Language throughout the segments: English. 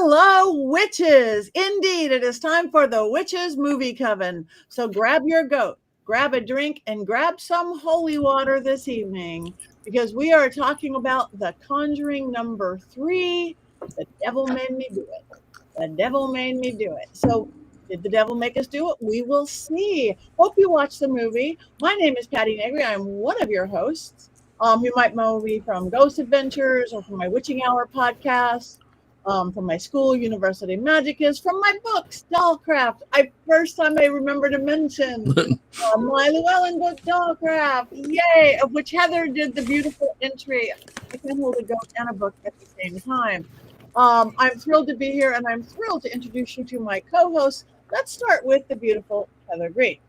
Hello, witches! Indeed, it is time for the Witches Movie Coven. So grab your goat, grab a drink, and grab some holy water this evening because we are talking about The Conjuring number 3, The Devil Made Me Do It. The Devil Made Me Do It. So did the devil make us do it? We will see. Hope you watch the movie. My name is Patti Negri. I'm one of your hosts. You might know me from Ghost Adventures or from my Witching Hour podcast. From my school, University Magicus, from my books, Dollcraft. First time I remember to mention my Llewellyn book, Dollcraft, yay! Of which Heather did the beautiful entry. I can hold a goat and a book at the same time. I'm thrilled to be here, and I'm thrilled to introduce you to my co-hosts. Let's start with the beautiful Heather Greene.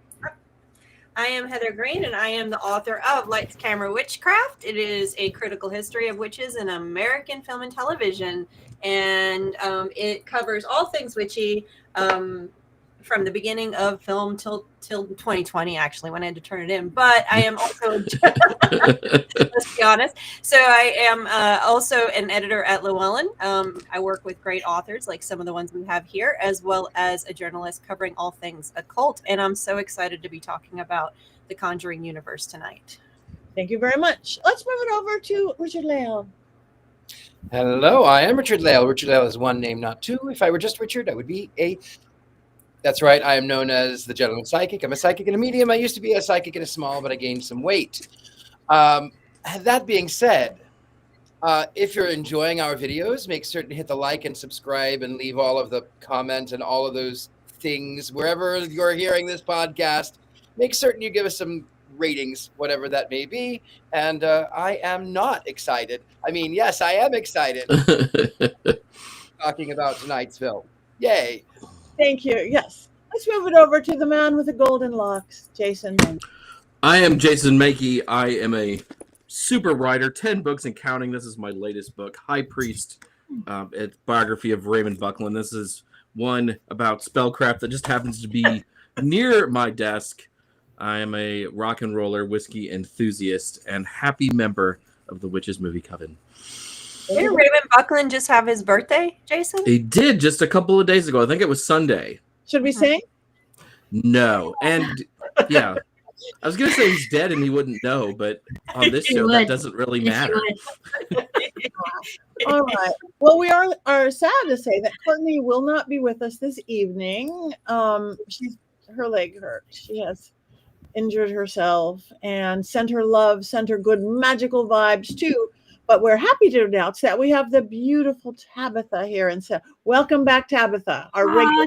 I am Heather Greene, and I am the author of Lights, Camera, Witchcraft. It is a critical history of witches in American film and television, and it covers all things witchy from the beginning of film till 2020, actually, when I had to turn it in. But I am also, let's be honest, so I am also an editor at Llewellyn. I work with great authors like some of the ones we have here, as well as a journalist covering all things occult. And I'm so excited to be talking about the Conjuring Universe tonight. Thank you very much. Let's move it over to Richard-Lael. Hello, I am Richard-Lael. Richard-Lael is one name, not two. If I were just Richard, I would be a... That's right. I am known as the Gentleman Psychic. I'm a psychic and a medium. I used to be a psychic and a small, but I gained some weight. That being said, if you're enjoying our videos, make certain to hit the like and subscribe and leave all of the comment and all of those things wherever you're hearing this podcast. Make certain you give us some ratings, whatever that may be. And I am not excited. I mean, yes, I am excited talking about tonight's film. Yay. Thank you. Yes. Let's move it over to the man with the golden locks, Jason. I am Jason Mankey. I am a super writer, 10 books and counting. This is my latest book, High Priest. It's biography of Raymond Buckland. This is one about spellcraft that just happens to be near my desk. I am a rock and roller whiskey enthusiast and happy member of the Witches Movie Coven. Didn't Raymond Buckland just have his birthday, Jason? He did just a couple of days ago. I think it was Sunday. Should we sing? No. And yeah, I was going to say he's dead and he wouldn't know, but on this show, that doesn't really matter. All right. Well, we are sad to say that Courtney will not be with us this evening. Her leg hurt. She has injured herself and sent her love, sent her good magical vibes too. But we're happy to announce that we have the beautiful Tabitha here. And so welcome back, Tabitha, our regular.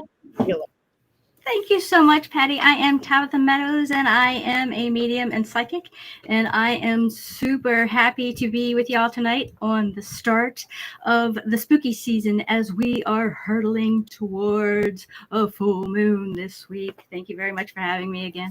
Thank you so much, Patti. I am Tabitha Meadows, and I am a medium and psychic. And I am super happy to be with y'all tonight on the start of the spooky season as we are hurtling towards a full moon this week. Thank you very much for having me again.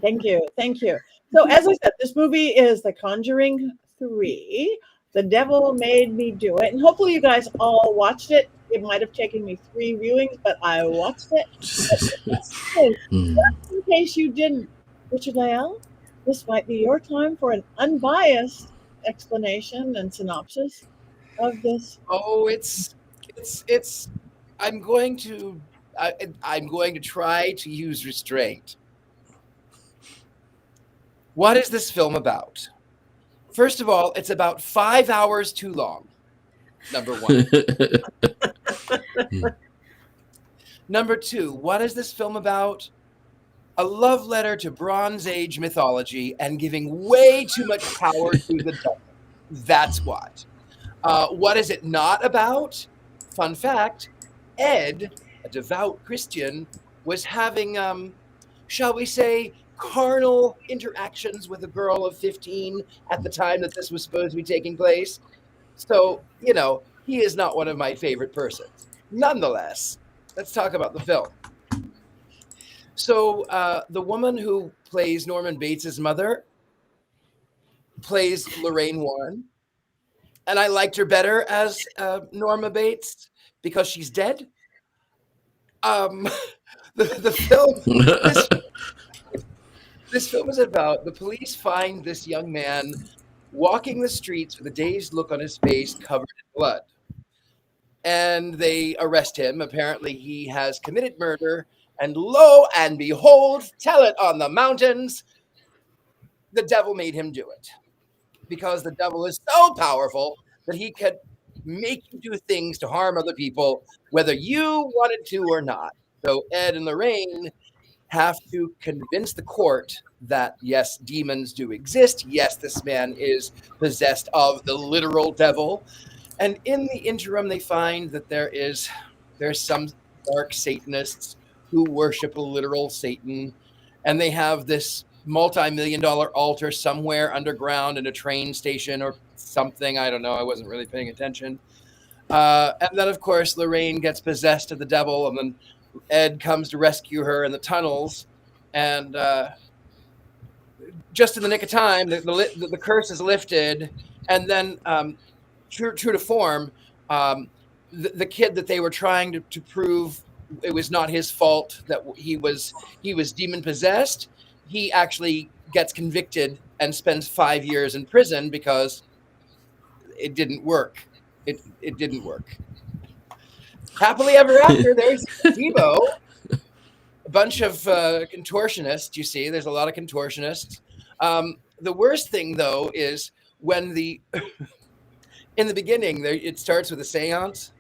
Thank you. Thank you. So as I said, this movie is The Conjuring 3. The Devil Made Me Do It. And hopefully you guys all watched it. It might have taken me 3 viewings, but I watched it. In case you didn't, Richard-Lael, this might be your time for an unbiased explanation and synopsis of this. Oh, I'm going to try to use restraint. What is this film about? First of all, it's about 5 hours too long. Number one. Number two, what is this film about? A love letter to Bronze Age mythology and giving way too much power to the devil. That's what. What is it not about? Fun fact, Ed, a devout Christian, was having, shall we say, carnal interactions with a girl of 15 at the time that this was supposed to be taking place. So, he is not one of my favorite persons. Nonetheless, let's talk about the film. So, the woman who plays Norman Bates' mother plays Lorraine Warren. And I liked her better as Norma Bates because she's dead. The film... This film is about the police find this young man walking the streets with a dazed look on his face covered in blood. and they arrest him. Apparently, he has committed murder. And lo and behold, tell it on the mountains, the devil made him do it. Because the devil is so powerful that he could make you do things to harm other people, whether you wanted to or not. So Ed and Lorraine have to convince the court that, yes, demons do exist. Yes, this man is possessed of the literal devil. And in the interim, they find that there's some dark Satanists who worship a literal Satan. And they have this multi-million-dollar altar somewhere underground in a train station or something. I don't know. I wasn't really paying attention. And then, of course, Lorraine gets possessed of the devil, and then Ed comes to rescue her in the tunnels. And just in the nick of time, the curse is lifted. And then, true to form, the kid that they were trying to prove it was not his fault that he was demon possessed, he actually gets convicted and spends 5 years in prison because it didn't work. It didn't work. Happily ever after, there's Debo, a bunch of contortionists. You see, there's a lot of contortionists. The worst thing, though, is when in the beginning, it starts with a seance.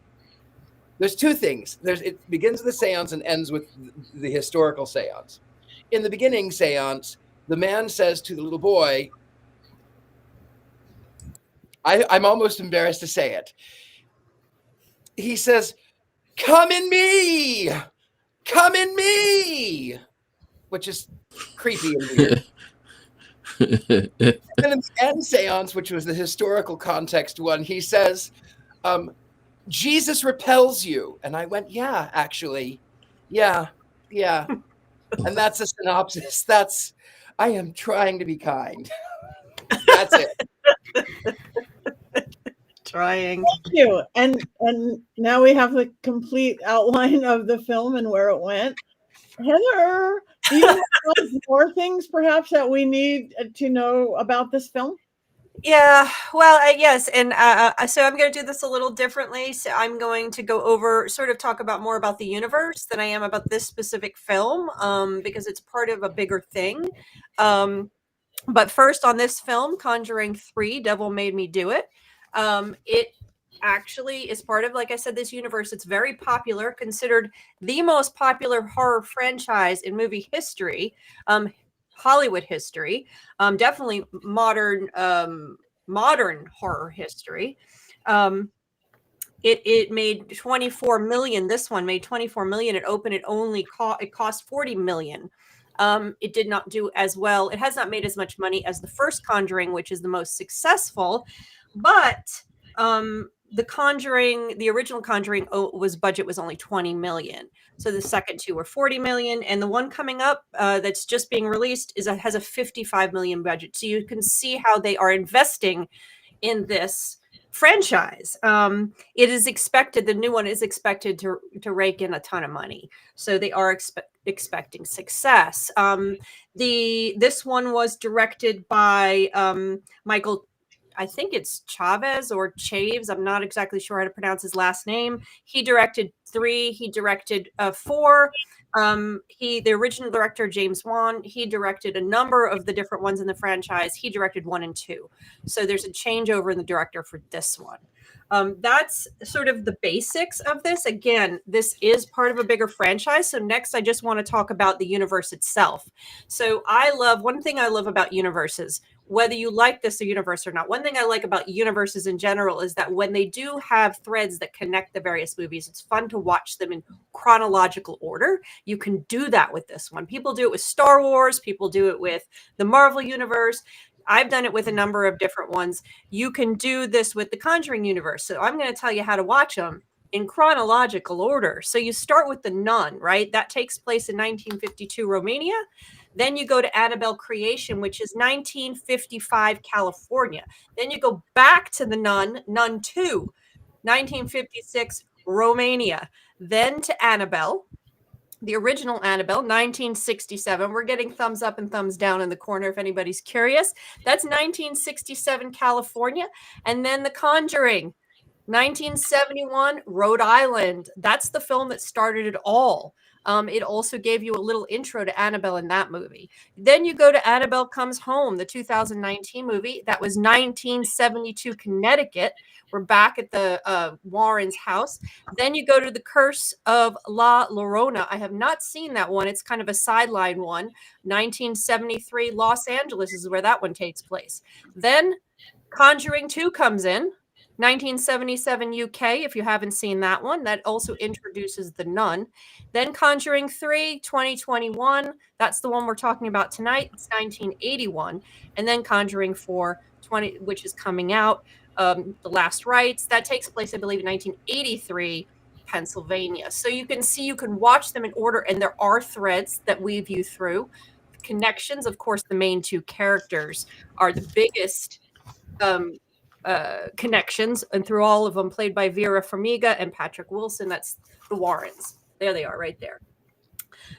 There's two things. It begins with a seance and ends with the historical seance. In the beginning seance, the man says to the little boy, I'm almost embarrassed to say it. He says, "Come in me! Come in me!" Which is creepy and weird. And then in the end seance, which was the historical context one, he says, "Jesus repels you." And I went, "Yeah, actually. Yeah. And that's a synopsis. I am trying to be kind. That's it. Trying. Thank you. And now we have the complete outline of the film and where it went. Heather, do you have more things perhaps that we need to know about this film? Yeah, well, yes, and so I'm going to do this a little differently. So I'm going to go over, sort of talk about more about the universe than I am about this specific film, because it's part of a bigger thing. But first, on this film, Conjuring 3, Devil Made Me Do It. It actually is part of, like I said, this universe. It's very popular, considered the most popular horror franchise in movie history. Hollywood history, definitely modern horror history. It made 24 million. This one made 24 million. It opened. It cost 40 million. It did not do as well. It has not made as much money as the first Conjuring, which is the most successful. But the original Conjuring budget was only 20 million. So the second two were 40 million, and the one coming up that's just being released has a 55 million budget. So you can see how they are investing in this franchise. It is expected, the new one is expected to rake in a ton of money. So they are expecting success. This one was directed by Michael, I think it's Chavez or Chaves. I'm not exactly sure how to pronounce his last name. He directed 3. He directed 4. The original director, James Wan, he directed a number of the different ones in the franchise. He directed 1 and 2. So there's a changeover in the director for this one. That's sort of the basics of this. Again, this is part of a bigger franchise. So next, I just want to talk about the universe itself. So one thing I love about universes, whether you like this universe or not, one thing I like about universes in general is that when they do have threads that connect the various movies, it's fun to watch them in chronological order. You can do that with this one. People do it with Star Wars. People do it with the Marvel Universe. I've done it with a number of different ones. You can do this with the Conjuring Universe. So I'm going to tell you how to watch them in chronological order. So you start with The Nun, right? That takes place in 1952 Romania. Then you go to Annabelle Creation, which is 1955 California. Then you go back to The Nun, Nun 2, 1956 Romania. Then to Annabelle, the original Annabelle, 1967. We're getting thumbs up and thumbs down in the corner if anybody's curious. That's 1967 California. And then The Conjuring, 1971, Rhode Island. That's the film that started it all. It also gave you a little intro to Annabelle in that movie. Then you go to Annabelle Comes Home, the 2019 movie. That was 1972, Connecticut. We're back at the Warrens' house. Then you go to The Curse of La Llorona. I have not seen that one. It's kind of a sideline one. 1973, Los Angeles is where that one takes place. Then Conjuring 2 comes in. 1977 UK, if you haven't seen that one, that also introduces the nun. Then Conjuring 3, 2021, that's the one we're talking about tonight. It's 1981. And then Conjuring 4, which is coming out, The Last Rites, that takes place, I believe, in 1983, Pennsylvania. So you can see, you can watch them in order, and there are threads that weave you through. Connections, of course, the main two characters are the biggest connections, and through all of them, played by Vera Farmiga and Patrick Wilson. That's the Warrens. There they are right there.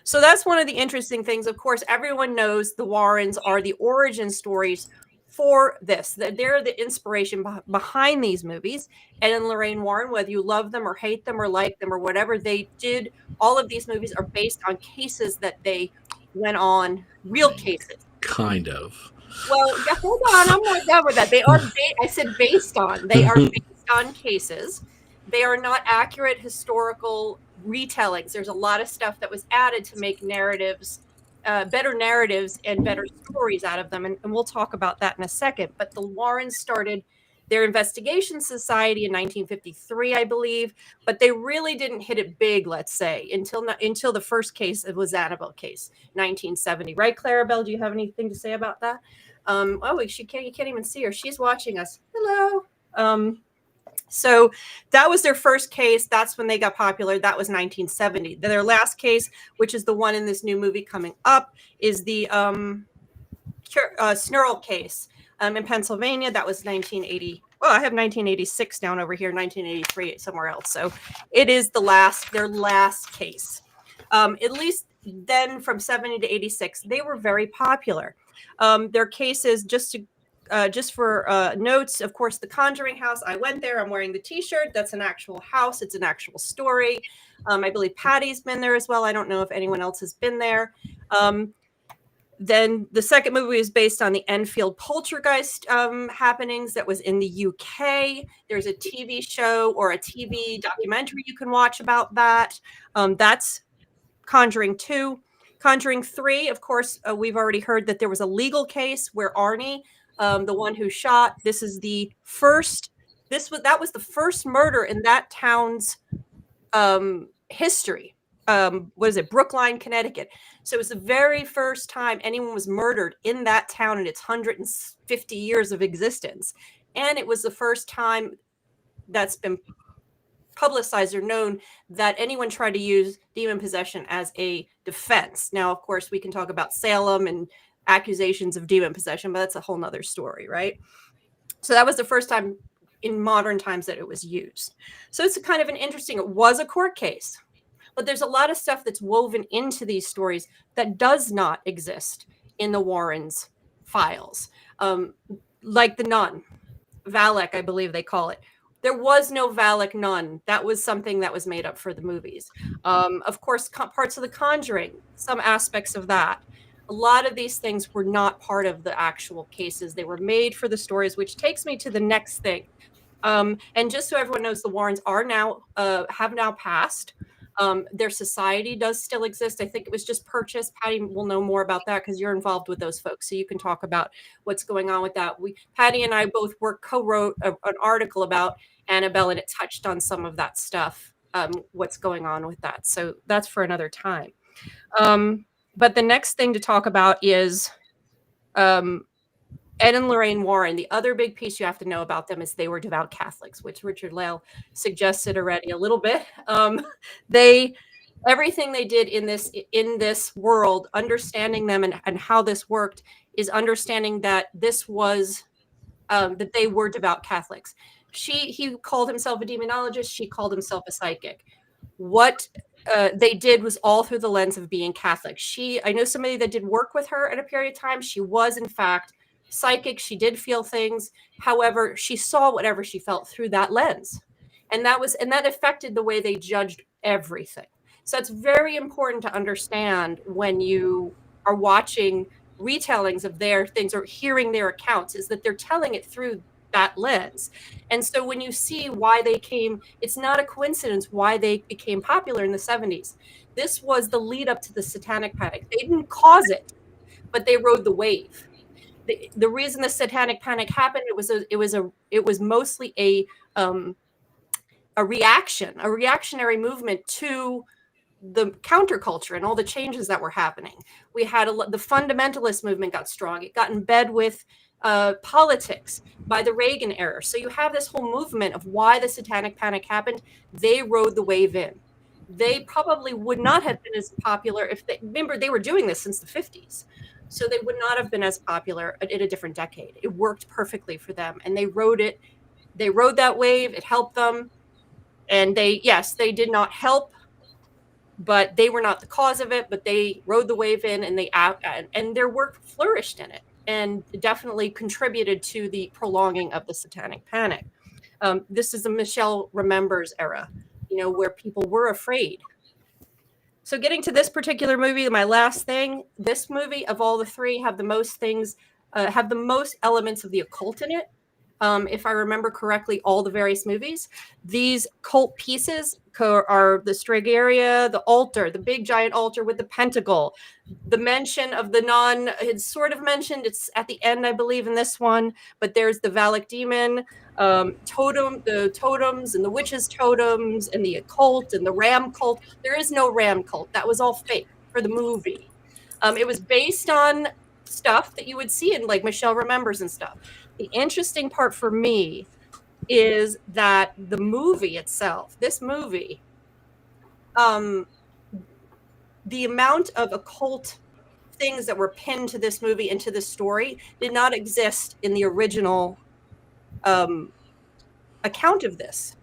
So that's one of the interesting things. Of course, everyone knows the Warrens are the origin stories for this. They're the inspiration behind these movies. Ed and Lorraine Warren, whether you love them or hate them or like them or whatever, they did. All of these movies are based on cases that they went on, real cases. Kind of. Well, yeah, hold on. I'm not done with that. They are, I said based on. They are based on cases. They are not accurate historical retellings. There's a lot of stuff that was added to make narratives, better narratives and better stories out of them. And we'll talk about that in a second. But the Warrens started their investigation society in 1953, I believe. But they really didn't hit it big, let's say, until the first case. It was Annabelle case, 1970. Right, Clarabelle? Do you have anything to say about that? You can't even see her. She's watching us. Hello. So that was their first case. That's when they got popular. That was 1970. Their last case, which is the one in this new movie coming up, is the Snurl case in Pennsylvania. That was 1980. Well, I have 1986 down over here, 1983 somewhere else. So it is their last case. At least then, from 70 to 86, they were very popular. Their cases, just for notes, of course, the Conjuring house. I went there. I'm wearing the T-shirt. That's an actual house. It's an actual story. I believe Patty's been there as well. I don't know if anyone else has been there. Then the second movie is based on the Enfield poltergeist happenings that was in the UK. There's a TV show or a TV documentary you can watch about that. That's Conjuring 2. Conjuring 3, of course, we've already heard that there was a legal case where Arnie, the one who shot, that was the first murder in that town's history. What is it? Brookline, Connecticut. So it was the very first time anyone was murdered in that town in its 150 years of existence. And it was the first time that's been publicized or known that anyone tried to use demon possession as a defense. Now, of course, we can talk about Salem and accusations of demon possession, but that's a whole nother story, right? So that was the first time in modern times that it was used. So it's kind of it was a court case, but there's a lot of stuff that's woven into these stories that does not exist in the Warrens' files. Like the nun, Valak, I believe they call it. There was no Valak nun. That was something that was made up for the movies. Of course, parts of The Conjuring, some aspects of that. A lot of these things were not part of the actual cases. They were made for the stories, which takes me to the next thing. And just so everyone knows, the Warrens are have now passed. Their society does still exist. I think it was just purchased. Patty will know more about that because you're involved with those folks. So you can talk about what's going on with that. Patty and I both co-wrote an article about Annabelle, and it touched on some of that stuff, what's going on with that. So that's for another time. But the next thing to talk about is Ed and Lorraine Warren. The other big piece you have to know about them is they were devout Catholics, which Richard-Lael suggested already a little bit. Everything they did in this world, understanding them and how this worked, is understanding that this was that they were devout Catholics. He called himself a demonologist. She called himself a psychic. What they did was all through the lens of being Catholic. I know somebody that did work with her at a period of time. She was, in fact, psychic. She did feel things. However, she saw whatever she felt through that lens. And that affected the way they judged everything. So it's very important to understand when you are watching retellings of their things or hearing their accounts, is that they're telling it through that lens. And so when you see why they came, it's not a coincidence why they became popular in the 70s. This was the lead up to the Satanic Panic. They didn't cause it, but they rode the wave. The reason the Satanic Panic happened, it was mostly a reactionary movement to the counterculture and all the changes that were happening. We had the fundamentalist movement got strong. It got in bed with politics by the Reagan era. So you have this whole movement of why the Satanic Panic happened. They rode the wave in. They probably would not have been as popular if remember, they were doing this since the 50s. So they would not have been as popular in a different decade. It worked perfectly for them. And they rode that wave. It helped them. And they did not help, but they were not the cause of it, but they rode the wave in, and their work flourished in it and definitely contributed to the prolonging of the Satanic Panic. This is the Michelle Remembers era, where people were afraid. So getting to this particular movie, my last thing, this movie of all the three have the most elements of the occult in it. If I remember correctly, all the various movies, these cult pieces are the Stregaria, the altar, the big giant altar with the pentacle, the mention of it's sort of mentioned, it's at the end, I believe, in this one, but there's the Valak demon, the totems and the witches' totems and the occult and the ram cult. There is no ram cult. That was all fake for the movie. It was based on stuff that you would see in like Michelle Remembers and stuff. The interesting part for me is that the movie itself, this movie, the amount of occult things that were pinned to this movie and to this story did not exist in the original account of this.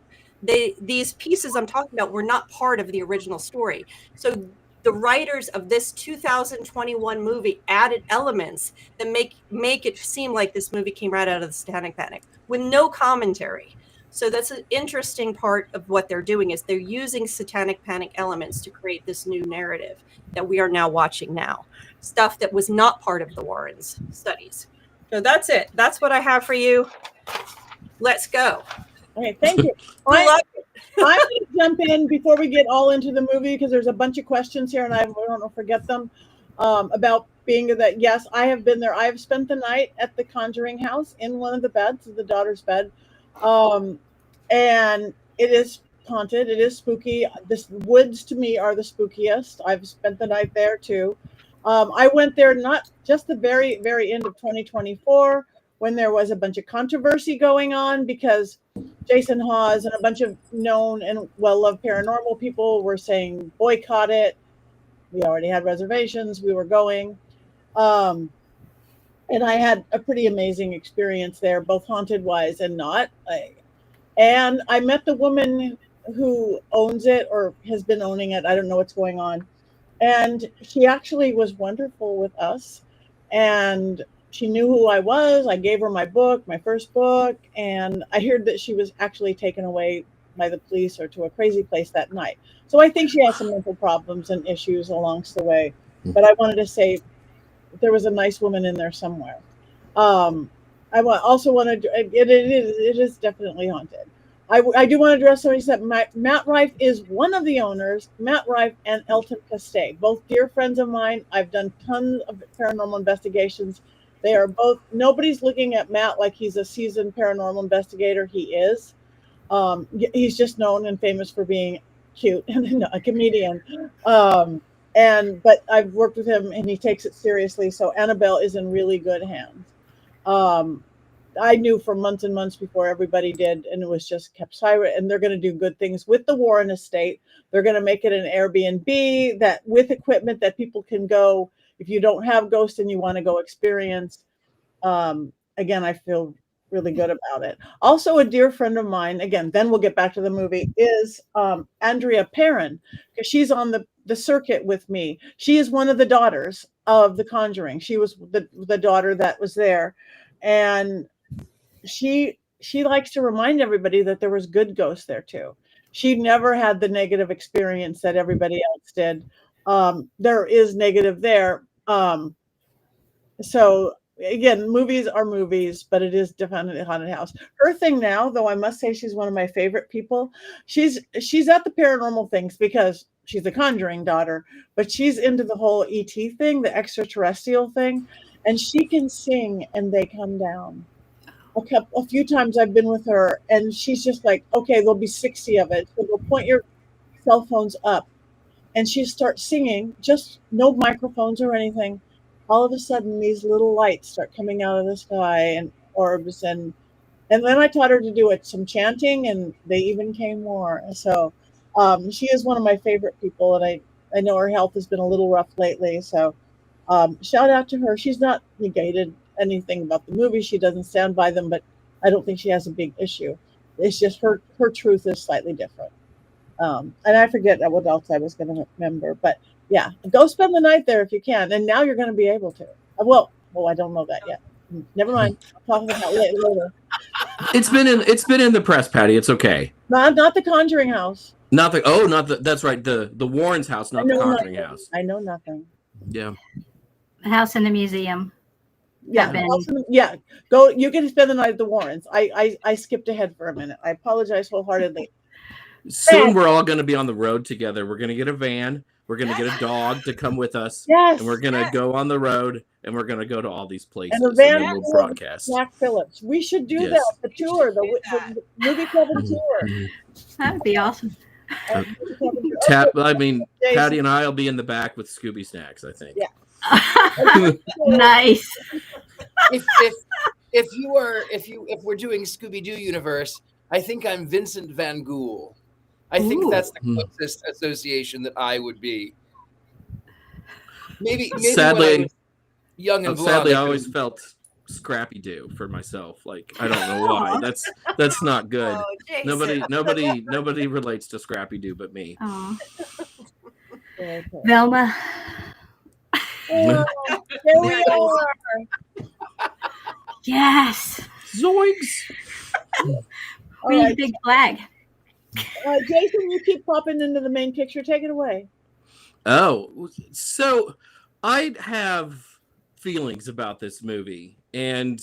These pieces I'm talking about were not part of the original story. So the writers of this 2021 movie added elements that make it seem like this movie came right out of the Satanic Panic with no commentary. So that's an interesting part of what they're doing, is they're using Satanic Panic elements to create this new narrative that we are now watching now. Stuff that was not part of the Warrens' studies. So that's it. That's what I have for you. Let's go. Okay, thank you. I'm going to jump in before we get all into the movie, because there's a bunch of questions here and I don't want to forget them, about being that, yes, I have been there. I have spent the night at the Conjuring house in one of the beds, the daughter's bed. And it is haunted. It is spooky. The woods to me are the spookiest. I've spent the night there too. I went there not just the very, very end of 2024 when there was a bunch of controversy going on because Jason Hawes and a bunch of known and well-loved paranormal people were saying boycott it. We already had reservations. We were going. And I had a pretty amazing experience there, both haunted-wise and not. And I met the woman who owns it or has been owning it. I don't know what's going on. And she actually was wonderful with us. And she knew who I was. I gave her my book, my first book. And I heard that she was actually taken away by the police or to a crazy place that night. So I think she has some mental problems and issues along the way. But I wanted to say there was a nice woman in there somewhere. I also want to, it is definitely haunted. I do want to address somebody said Matt Rife is one of the owners, Matt Rife and Elton Castay, both dear friends of mine. I've done tons of paranormal investigations. They are both, nobody's looking at Matt like he's a seasoned paranormal investigator. He is. He's just known and famous for being cute and a comedian. But I've worked with him and he takes it seriously. So Annabelle is in really good hands. I knew for months and months before everybody did, and it was just kept silent. And they're going to do good things with the Warren estate. They're going to make it an Airbnb that with equipment that people can go if you don't have ghosts and you want to go experience. Again, I feel really good about it. Also, a dear friend of mine, again, then we'll get back to the movie, is Andrea Perrin, because she's on the circuit with me. She is one of the daughters of The Conjuring. She was the daughter that was there. And she she likes to remind everybody that there was good ghosts there too. She never had the negative experience that everybody else did. There is negative there. So again, movies are movies, but it is definitely a haunted house. Her thing now, though, I must say she's one of my favorite people. She's at the paranormal things because she's a Conjuring daughter, but she's into the whole ET thing, the extraterrestrial thing, and she can sing and they come down. A few times I've been with her, and she's just like, okay, there'll be 60 of it. So they'll point your cell phones up, and she starts singing, just no microphones or anything. All of a sudden, these little lights start coming out of the sky and orbs, and then I taught her to do it, some chanting, and they even came more. So she is one of my favorite people, and I know her health has been a little rough lately. So shout out to her. She's not negated anything about the movie. She doesn't stand by them, but I don't think she has a big issue. It's just her truth is slightly different. And I forget what else I was going to remember, but yeah, go spend the night there if you can. And now you're going to be able to. Well, I don't know that yet. Never mind. I'll talk about it later. It's been in the press, Patty. It's okay. Not the Conjuring house. That's right. The Warren's house, not the Conjuring house. I know nothing. Yeah. The house in the museum. Yeah. Go. You can spend the night at the Warrens. I skipped ahead for a minute. I apologize wholeheartedly. Soon we're all going to be on the road together. We're going to get a van. We're going to get a dog to come with us. Yes. And we're going to go on the road, and we're going to go to all these places. And the van we'll broadcast. Jack Phillips. We should do that. The tour, the movie Coven tour. That'd be awesome. Patty and I will be in the back with Scooby snacks, I think. Yeah. Nice. If we're doing Scooby-Doo universe, I think I'm Vincent Van Gogh. I think that's the closest association that I would be. Maybe sadly, when I was young and blonde. Sadly, I always felt Scrappy Doo for myself. Like, I don't know why. That's not good. Nobody relates to Scrappy Doo but me. Velma. There we are. Yes. Zoinks. We need a big flag. Jason, you keep popping into the main picture. Take it away. Oh, so I have feelings about this movie, and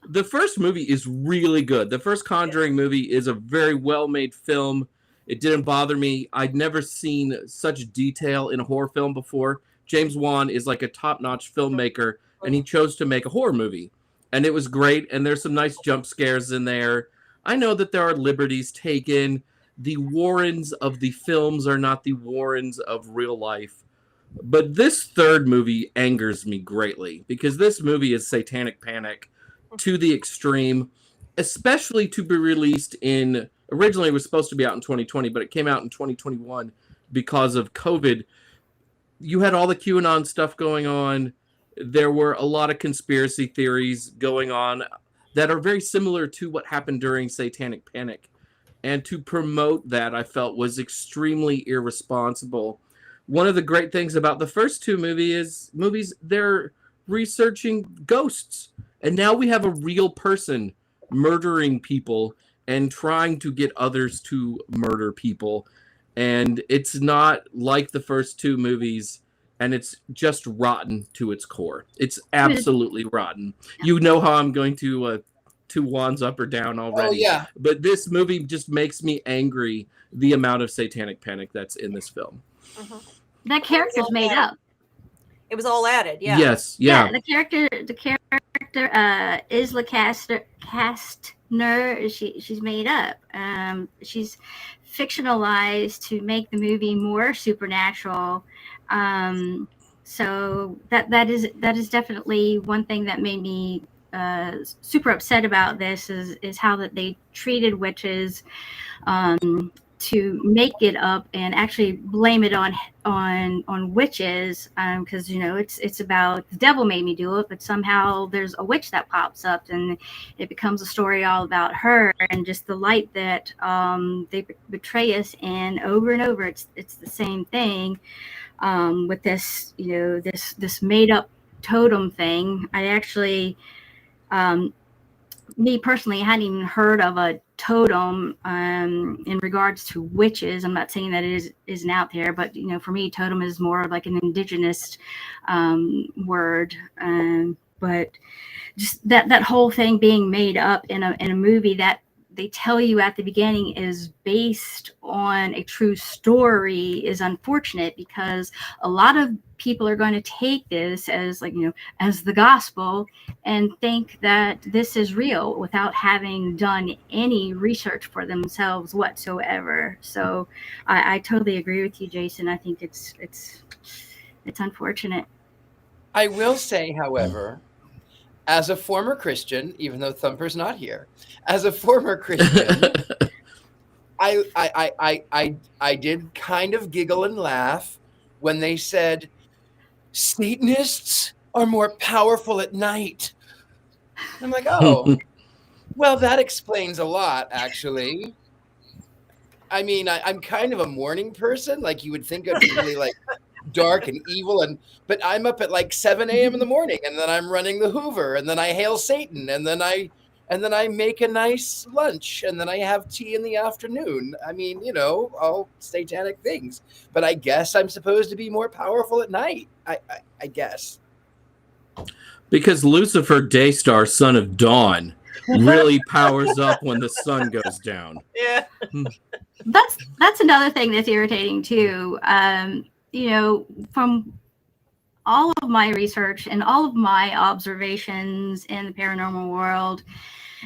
the first movie is really good. The first Conjuring movie is a very well-made film. It didn't bother me. I'd never seen such detail in a horror film before. James Wan is like a top-notch filmmaker, and he chose to make a horror movie. And it was great, and there's some nice jump scares in there. I know that there are liberties taken. The Warrens of the films are not the Warrens of real life. But this third movie angers me greatly, because this movie is Satanic Panic to the extreme, especially to be released in... Originally, it was supposed to be out in 2020, but it came out in 2021 because of COVID. You had all the QAnon stuff going on. There were a lot of conspiracy theories going on that are very similar to what happened during Satanic Panic. And to promote that, I felt, was irresponsible. One of the great things about the first two movies, they're researching ghosts. And now we have a real person murdering people and trying to get others to murder people. And it's not like the first two movies, and it's just rotten to its core. It's absolutely rotten. You know how I'm going to wands up or down already. Oh, yeah. But this movie just makes me angry, the amount of Satanic Panic that's in this film. Mm-hmm. That character's made up. It was all added, yeah. Yes, yeah. The character Isla Kastner, she's made up. She's fictionalized to make the movie more supernatural. So that is definitely one thing that made me super upset about this is how that they treated witches, to make it up and actually blame it on witches, because it's about the devil made me do it, but somehow there's a witch that pops up and it becomes a story all about her, and just the light that they betray us in over and over. It's the same thing with this this made up totem thing. I actually me personally, I hadn't even heard of a totem in regards to witches. I'm not saying that it isn't out there, but for me, totem is more like an indigenous word. But just that whole thing being made up in a movie that they tell you at the beginning is based on a true story is unfortunate, because a lot of people are going to take this as as the gospel and think that this is real without having done any research for themselves whatsoever. So I totally agree with you, Jason. I think it's unfortunate. I will say, however, as a former Christian, even though Thumper's not here, as a former Christian, I did kind of giggle and laugh when they said Satanists are more powerful at night. I'm like, oh, well, that explains a lot, actually. I mean, I'm kind of a morning person. Like, you would think of really like dark and evil, but I'm up at like 7 a.m. in the morning, and then I'm running the Hoover, and then I hail Satan, and then I make a nice lunch, and then I have tea in the afternoon. I mean, all satanic things. But I guess I'm supposed to be more powerful at night. I guess. Because Lucifer, Daystar, son of dawn, really powers up when the sun goes down. Yeah. That's another thing that's irritating too. From all of my research and all of my observations in the paranormal world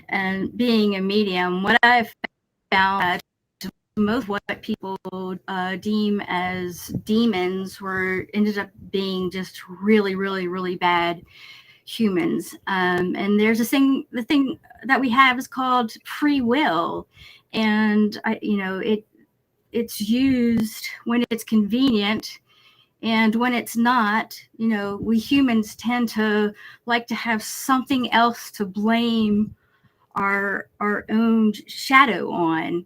and being a medium, what I've found that most what people deem as demons ended up being just really, really, really bad humans. And there's the thing that we have is called free will, and it's used when it's convenient, and when it's not, we humans tend to like to have something else to blame our own shadow on,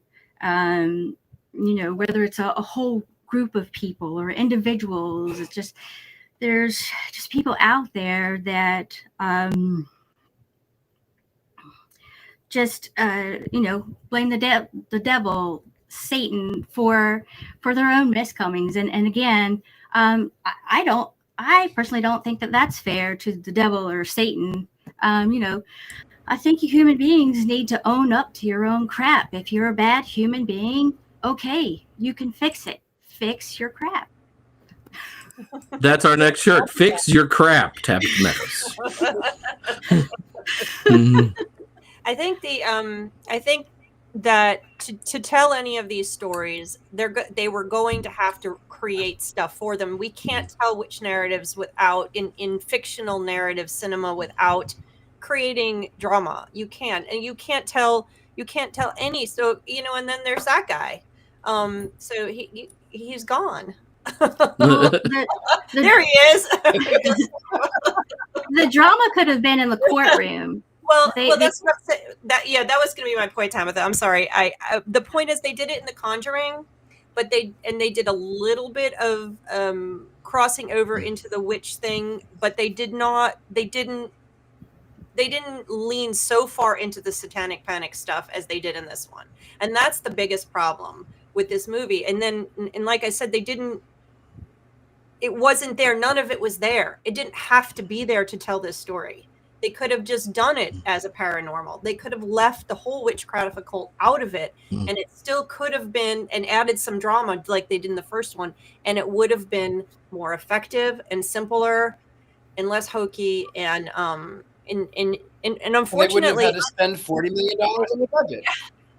whether it's a whole group of people or individuals. It's just, there's just people out there that blame the devil, Satan, for their own miscomings. And again, I personally don't think that that's fair to the devil or Satan. I think you human beings need to own up to your own crap. If you're a bad human being, okay, you can fix it. Fix your crap. That's our next shirt. Fix your crap, Tabitha Meadows. I think that to tell any of these stories, they were going to have to create stuff for them. We can't tell witch narratives without in fictional narrative cinema without creating drama. You can't, and you can't tell any. So and then there's that guy. So he's gone. Well, there he is. The drama could have been in the courtroom. Well, that's what I'm saying. That was going to be my point, Tabitha. I'm sorry. The point is they did it in The Conjuring, but they did a little bit of crossing over into the witch thing, but they didn't lean so far into the Satanic Panic stuff as they did in this one. And that's the biggest problem with this movie. And then, like I said, it wasn't there. None of it was there. It didn't have to be there to tell this story. They could have just done it as a paranormal. They could have left the whole witchcraft occult out of it, and it still could have been, and added some drama like they did in the first one, and it would have been more effective and simpler and less hokey. And unfortunately, they wouldn't have had to spend $40 million on the budget.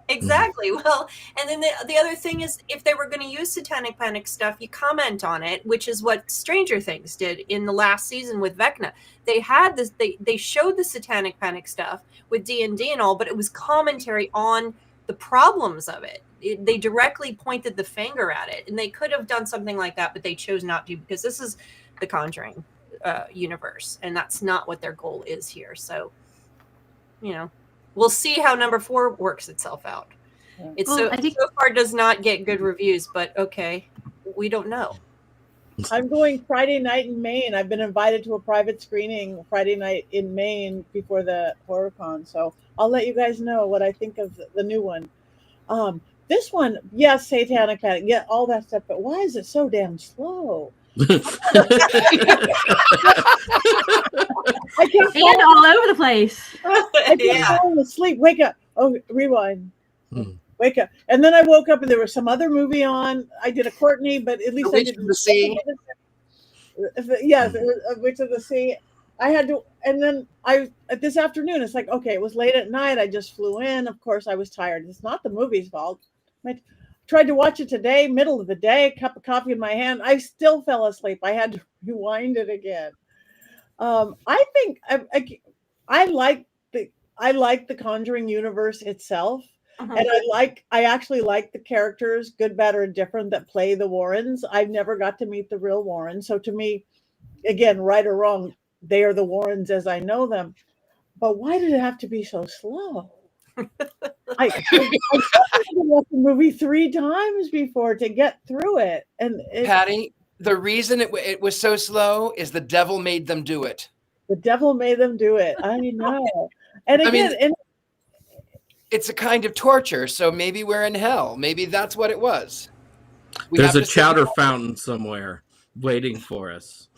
Exactly. Well, and then the other thing is, if they were going to use Satanic Panic stuff, you comment on it, which is what Stranger Things did in the last season with Vecna. They had this. They showed the Satanic Panic stuff with D&D and all, but it was commentary on the problems of it. They directly pointed the finger at it, and they could have done something like that, but they chose not to, because this is the Conjuring universe, and that's not what their goal is here. So, we'll see how number 4 works itself out. It's so far does not get good reviews, but okay, we don't know. I'm going Friday night in Maine. I've been invited to a private screening Friday night in Maine before the HorrorCon, so I'll let you guys know what I think of the new one. This one, yes, Satanic Panic, yeah, all that stuff, but why is it so damn slow? I kept And all over the place. I kept falling asleep. Wake up. Oh, rewind. Wake up. And then I woke up and there was some other movie on. I did a Courtney, but at least I Witch didn't. of the Sea. Yes, Witch of the Sea. I had to, and then this afternoon, it's like, okay, it was late at night. I just flew in. Of course, I was tired. It's not the movie's fault. I tried to watch it today, middle of the day, cup of coffee in my hand. I still fell asleep. I had to rewind it again. I think I like the Conjuring universe itself. And I actually like the characters, good, bad, or different, that play the Warrens. I've never got to meet the real Warrens. So to me, again, right or wrong, they are the Warrens as I know them. But why did it have to be so slow? I watched the movie 3 times before to get through it. And Patti, the reason it was so slow is the devil made them do it. The devil made them do it. I know. And again, it's a kind of torture, so maybe we're in hell. Maybe that's what it was. There's a chowder fountain somewhere waiting for us.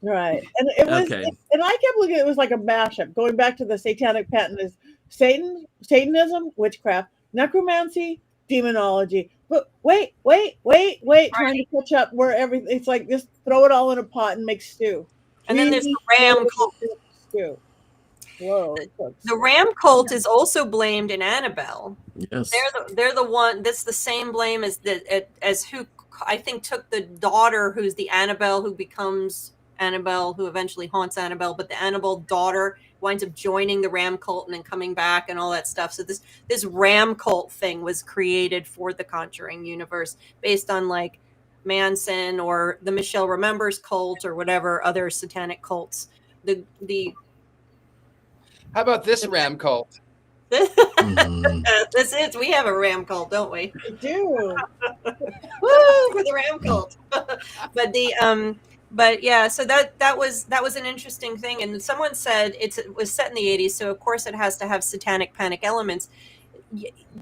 Right. And it was, okay. And I kept looking, it was like a mashup, going back to the Satanic Panic is Satanism, witchcraft, necromancy, demonology. But wait, trying to catch up where everything, it's like just throw it all in a pot and make stew. And then there's the Ram cult. Stew. Whoa. The Ram cult is also blamed in Annabelle. Yes. They're the one that's the same blame as who I think took the daughter who's the Annabelle who becomes Annabelle, who eventually haunts Annabelle, but the Annabelle daughter winds up joining the Ram cult and then coming back and all that stuff. So this Ram cult thing was created for the Conjuring universe based on like Manson or the Michelle Remembers cult or whatever other satanic cults. How about this Ram cult? That's it. We have a Ram cult, don't we? We do. Woo for the Ram cult. But yeah, so that was an interesting thing. And someone said it was set in the 80s, so of course it has to have Satanic Panic elements.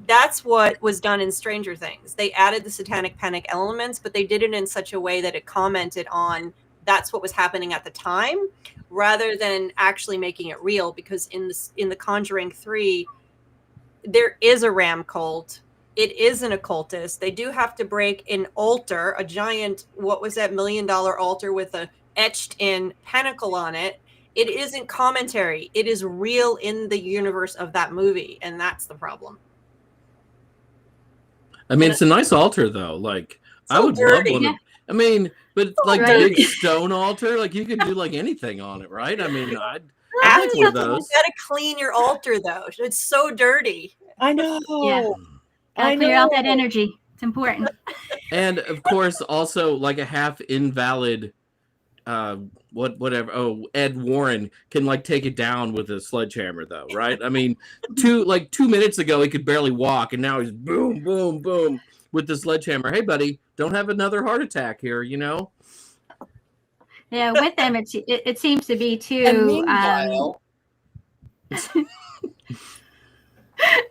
That's what was done in Stranger Things. They added the Satanic Panic elements, but they did it in such a way that it commented on that's what was happening at the time, rather than actually making it real. Because in the Conjuring 3, there is a Ram cult. It is an occultist. They do have to break an altar, a giant, what was that, $1 million altar with a etched in pentacle on it. It isn't commentary. It is real in the universe of that movie, and that's the problem. I mean, it's a nice altar, though. like, so I would dirty. love one. I mean, but like right. big stone altar, like you could do like anything on it, right? I mean, I'd After like one of you those. gotta clean your altar, though. It's so dirty. I know. Yeah. Gotta clear out that energy. It's important. And of course, also like a half invalid, whatever. Oh, Ed Warren can like take it down with a sledgehammer, though, right? I mean, 2 minutes ago he could barely walk, and now he's boom, boom, boom with the sledgehammer. Hey, buddy, don't have another heart attack here, you know? Yeah, with them, it seems to be too. And meanwhile,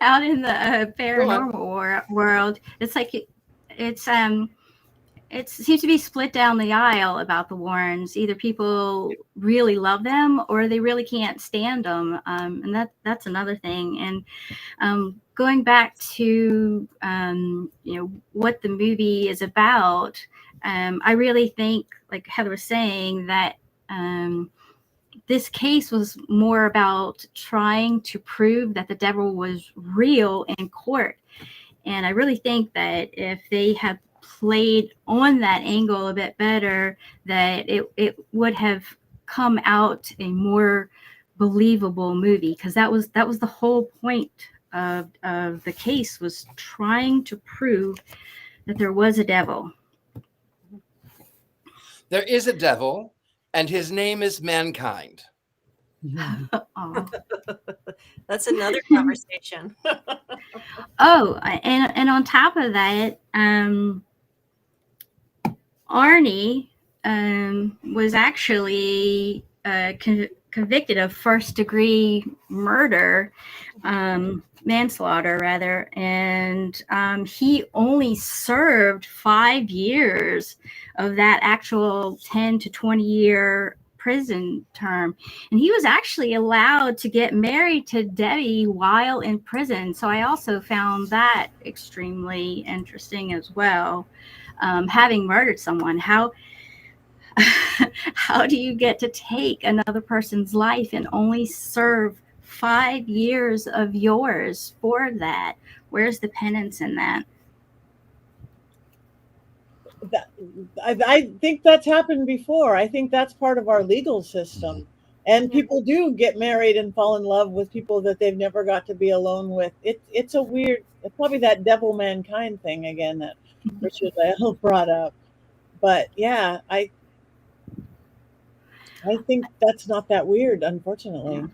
out in the paranormal world, it's like it seems to be split down the aisle about the Warrens. Either people really love them or they really can't stand them, and that's another thing. And going back to what the movie is about, I really think, like Heather was saying, that this case was more about trying to prove that the devil was real in court. And I really think that if they had played on that angle a bit better, that it would have come out a more believable movie, because that was the whole point of the case, was trying to prove that there was a devil. there is a devil, and his name is mankind. That's another conversation. Oh, and on top of that, Arnie was actually convicted of first-degree murder, manslaughter rather, and he only served 5 years of that actual 10 to 20 year prison term, and he was actually allowed to get married to Debbie while in prison. So I also found that extremely interesting as well. Having murdered someone, how do you get to take another person's life and only serve 5 years of yours for that? Where's the penance in that? I think that's happened before. I think that's part of our legal system. And people do get married and fall in love with people that they've never got to be alone with. It's a weird, it's probably that devil mankind thing again that Richard-Lael brought up. But yeah, I think that's not that weird, unfortunately.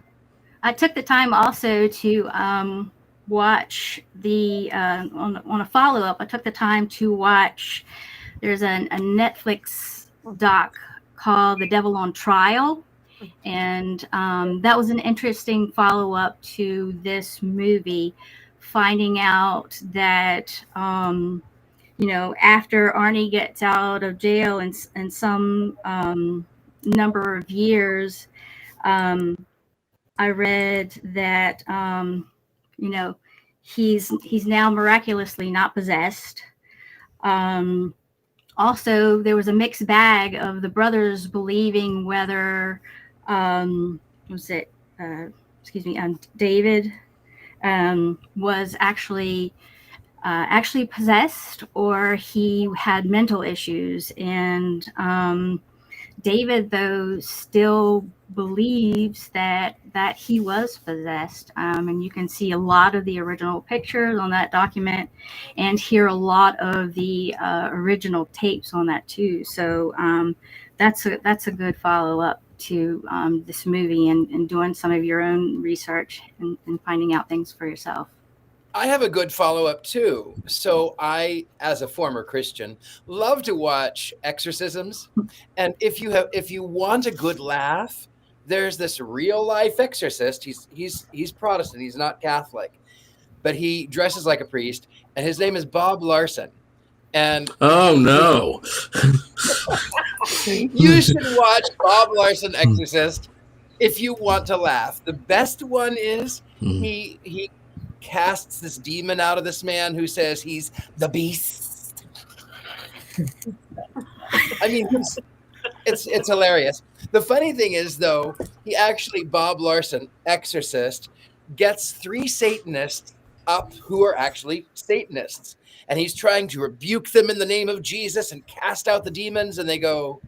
I took the time also to watch the on a follow-up. I took the time to watch. There's a Netflix doc called The Devil on Trial, and that was an interesting follow-up to this movie, finding out that after Arnie gets out of jail in some number of years, I read that he's now miraculously not possessed. Also, there was a mixed bag of the brothers believing whether David was actually possessed or he had mental issues, and David, though, still believes that he was possessed, and you can see a lot of the original pictures on that document and hear a lot of the original tapes on that too. So that's a good follow-up to this movie and doing some of your own research and finding out things for yourself. I have a good follow-up too. So I, as a former Christian, love to watch exorcisms. And if you want a good laugh, there's this real life exorcist. He's Protestant. He's not Catholic, but he dresses like a priest, and his name is Bob Larson. And oh no, you should watch Bob Larson Exorcist if you want to laugh. The best one is he casts this demon out of this man who says he's the beast. I mean, it's hilarious. The funny thing is, though, Bob Larson, exorcist, gets 3 Satanists up who are actually Satanists. And he's trying to rebuke them in the name of Jesus and cast out the demons. And they go,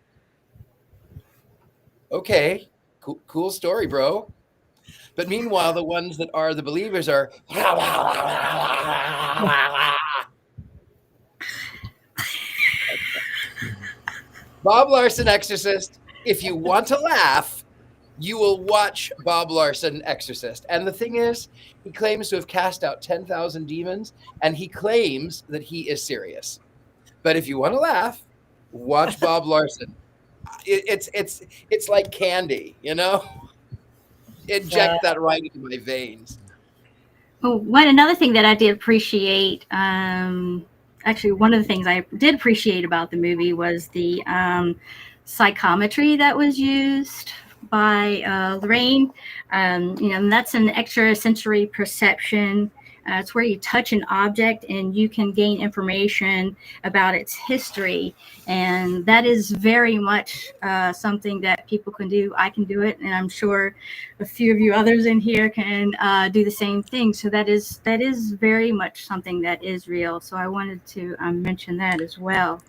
okay, cool story, bro. But meanwhile, the ones that are the believers are. Bob Larson Exorcist. If you want to laugh, you will watch Bob Larson Exorcist. And the thing is, he claims to have cast out 10,000 demons, and he claims that he is serious. But if you want to laugh, watch Bob Larson. It's like candy, Inject that right into my veins. Oh, another thing that I did appreciate, actually, one of the things I did appreciate about the movie was the psychometry that was used by Lorraine. And that's an extrasensory perception. It's where you touch an object and you can gain information about its history. And that is very much something that people can do. I can do it, and I'm sure a few of you others in here can do the same thing. So that is very much something that is real. So I wanted to mention that as well.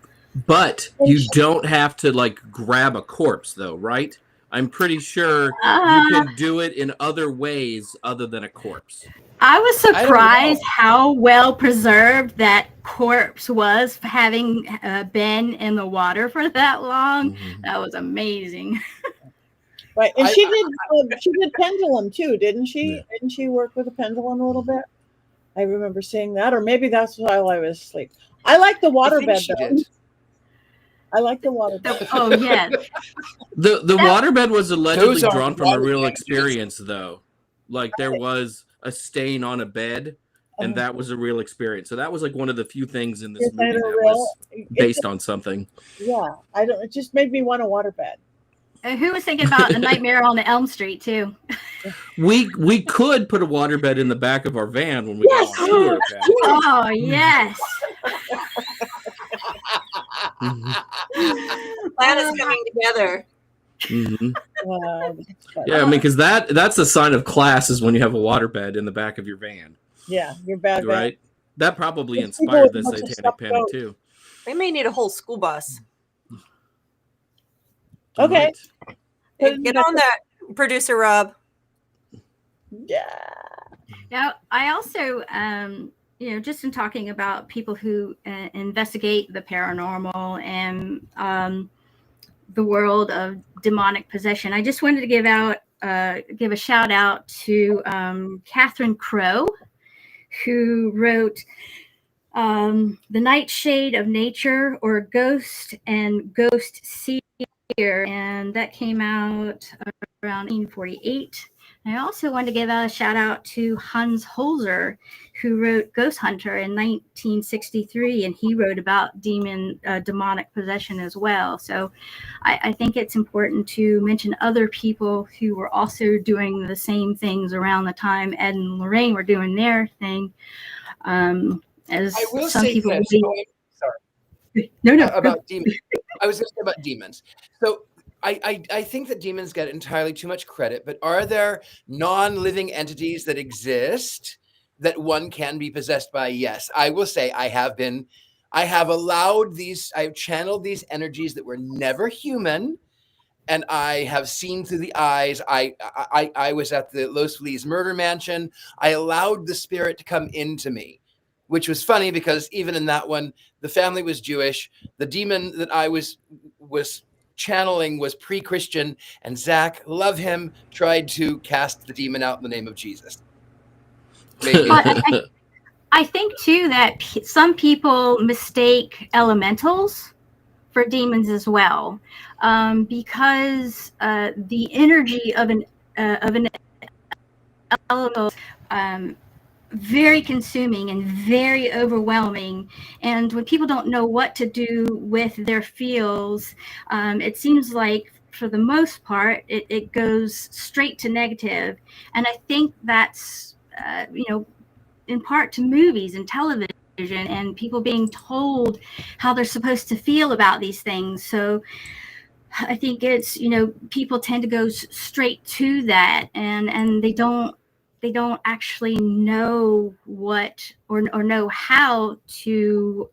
But you don't have to grab a corpse, though, right? I'm pretty sure you can do it in other ways other than a corpse. I was surprised how well preserved that corpse was, having been in the water for that long. Mm-hmm. That was amazing. Right, and she did pendulum too, didn't she? Yeah. Didn't she work with a pendulum a little bit? I remember seeing that, or maybe that's while I was asleep. I like the waterbed though. I like the water. Oh yeah. The waterbed was allegedly Those aren't drawn from a water real images. experience, though. Like there was a stain on a bed, and that was a real experience. So that was like one of the few things in this Is that movie a that real- was it based just- on something. Yeah, I don't. It just made me want a waterbed. Who was thinking about A Nightmare on Elm Street too? We could put a waterbed in the back of our van when we Yes! go on tour. Pat. Oh yes. Plan is coming together. Mhm. But, Yeah, I mean, because that's a sign of class is when you have a waterbed in the back of your van, yeah, you're bad. right? That probably Those people inspired the with a bunch of Satanic stuff Panic going. too. We may need a whole school bus. Okay. Right. Get on that, producer Rob. Yeah. Now, I also, just in talking about people who investigate the paranormal and the world of demonic possession, I just wanted to give a shout out to Catherine Crowe, who wrote The Nightshade of Nature, or Ghost and Ghost Seer, and that came out around 1948. I also want to give a shout out to Hans Holzer, who wrote Ghost Hunter in 1963, and he wrote about demonic possession as well. So I think it's important to mention other people who were also doing the same things around the time Ed and Lorraine were doing their thing. As I will some say people this. Sorry. no, About demons. I was just about demons. So I think that demons get entirely too much credit, but are there non-living entities that exist that one can be possessed by? Yes, I will say I have channeled these energies that were never human, and I have seen through the eyes. I was at the Los Feliz murder mansion. I allowed the spirit to come into me, which was funny because even in that one, the family was Jewish. The demon that I was channeling was pre-Christian, and Zach, love him, tried to cast the demon out in the name of Jesus. I think too that some people mistake elementals for demons as well, because the energy of an elemental very consuming and very overwhelming, and when people don't know what to do with their feels, it seems like for the most part it goes straight to negative. And I think that's in part to movies and television and people being told how they're supposed to feel about these things. So I think it's, people tend to go straight to that, and they don't actually know what or know how to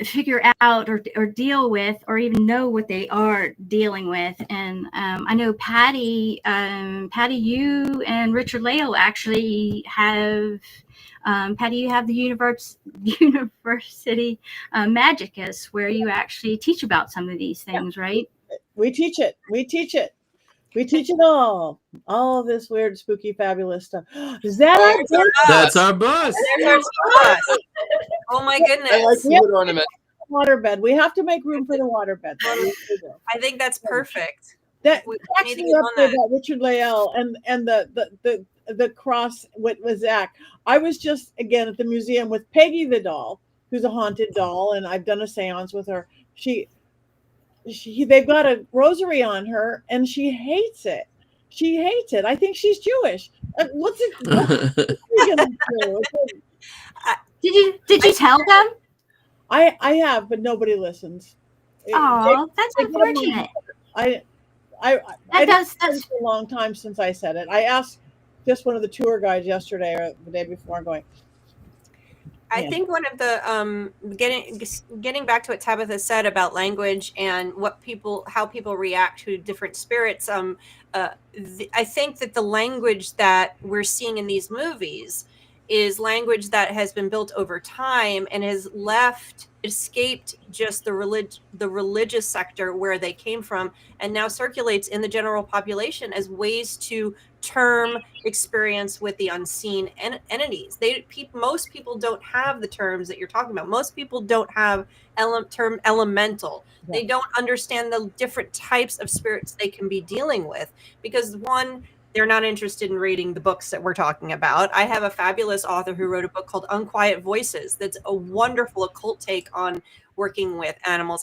figure out or deal with, or even know what they are dealing with. And I know Patti, you and Richard-Lael actually have. Patti, you have the University Magicus, where you actually teach about some of these things, right? We teach it. We teach it all. All of this weird, spooky, fabulous stuff. Is that our bus? That's our bus. There's our school bus. Oh my goodness. I like the wood ornament. Waterbed. We have to make room for the waterbed. I think that's perfect. That We cracks need to me get up on there that. about Richard-Lael and the cross with Zach. I was just again at the museum with Peggy the doll, who's a haunted doll, and I've done a seance with her. They've got a rosary on her, and she hates it. She hates it. I think she's Jewish. What's it gonna do? Did you tell them? I have, but nobody listens. Oh, that's they get them on unfortunate. I That's it's a long time since I said it. I asked just one of the tour guides yesterday or the day before, going. I think one of the getting back to what Tabitha said about language and how people react to different spirits. I think that the language that we're seeing in these movies is language that has been built over time and has escaped just the religious sector where they came from, and now circulates in the general population as ways to term experience with the unseen entities. Most people don't have the terms that you're talking about. Most people don't have term elemental. They don't understand the different types of spirits they can be dealing with, because one, they're not interested in reading the books that we're talking about. I have a fabulous author who wrote a book called Unquiet Voices. That's a wonderful occult take on working with animals.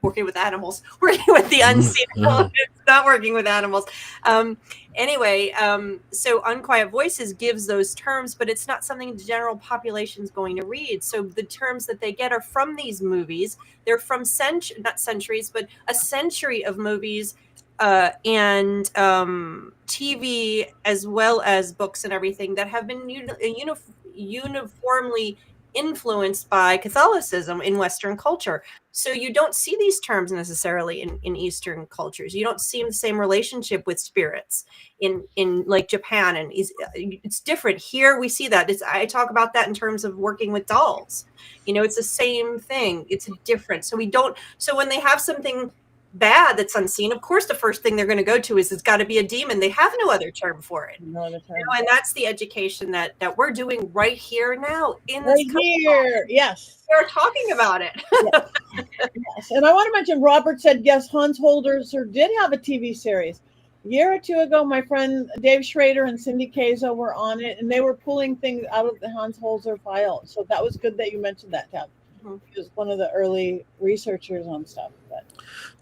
Working with the unseen elements, not working with animals. So Unquiet Voices gives those terms, but it's not something the general population is going to read. So the terms that they get are from these movies. They're from not centuries, but a century of movies and TV, as well as books and everything that have been uniformly influenced by Catholicism in Western culture. So you don't see these terms necessarily in Eastern cultures. You don't see the same relationship with spirits in like Japan, and it's different. Here we see that. I talk about that in terms of working with dolls. It's the same thing. It's different. So when they have something bad that's unseen, of course the first thing they're going to go to is it's got to be a demon. They have no other term for it. And that's the education that we're doing right here now in this here. Yes, we're talking about it. Yes. And I want to mention, Robert said yes, Hans Holzer did have a TV series a year or two ago. My friend Dave Schrader and Cindy Kazo were on it, and they were pulling things out of the Hans Holzer file. So that was good that you mentioned that, Tab. He was one of the early researchers on stuff. But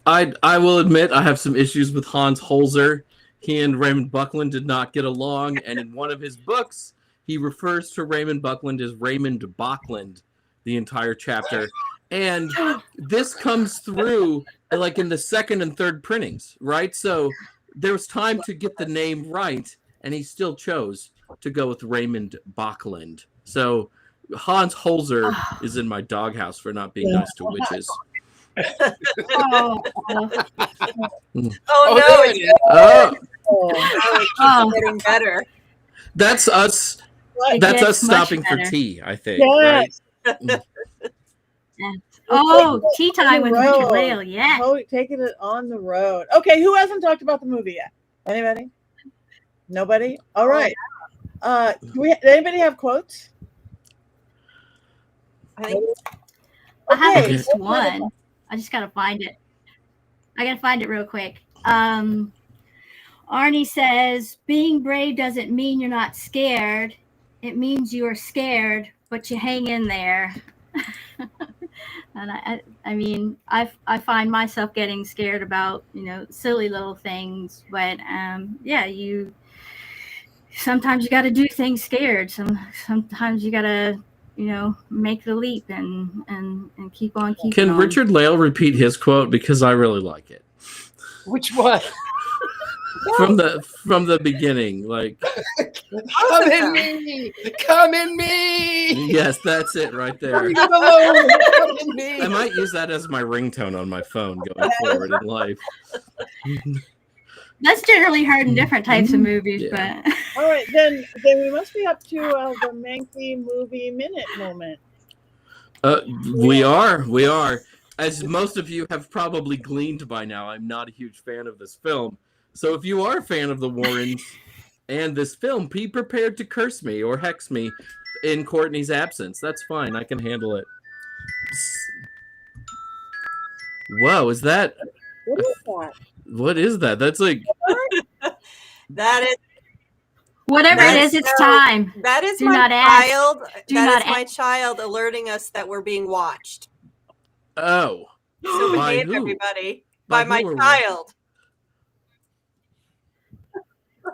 I will admit I have some issues with Hans Holzer. He and Raymond Buckland did not get along, and in one of his books, he refers to Raymond Buckland as Raymond Bachland the entire chapter. And this comes through like in the second and third printings, right? So there was time to get the name right, and he still chose to go with Raymond Bachland. So Hans Holzer is in my doghouse for not being nice to witches. No! It's getting better. That's us. That's us stopping for tea, I think. Yes. Right? Tea time with Richard-Lael. Yeah. Taking it on the road. Okay, who hasn't talked about the movie yet? Anybody? Nobody? All right. Anybody have quotes? I have at least one. I just gotta find it. I gotta find it real quick. Arnie says, "Being brave doesn't mean you're not scared. It means you are scared, but you hang in there." And I find myself getting scared about silly little things, but sometimes you got to do things scared. Sometimes you got to make the leap and keep on keeping Can on. Richard-Lael repeat his quote, because I really like it? Which one? From the beginning, like come in me, come in me. Yes, that's it right there. Leave it alone. Come in me. I might use that as my ringtone on my phone going forward in life. That's generally heard in different types of movies, Yeah. but All right, then we must be up to the Mankey movie minute moment. We are. As most of you have probably gleaned by now, I'm not a huge fan of this film. So if you are a fan of the Warrens and this film, be prepared to curse me or hex me in Courtney's absence. That's fine. I can handle it. Whoa, is that? What is that? What is that? That's like... That is... whatever it is, it's time. That is Do my not ask. child. Do That not is my child alerting us that we're being watched. Oh. So By behave, who? everybody. By By my who or what? child.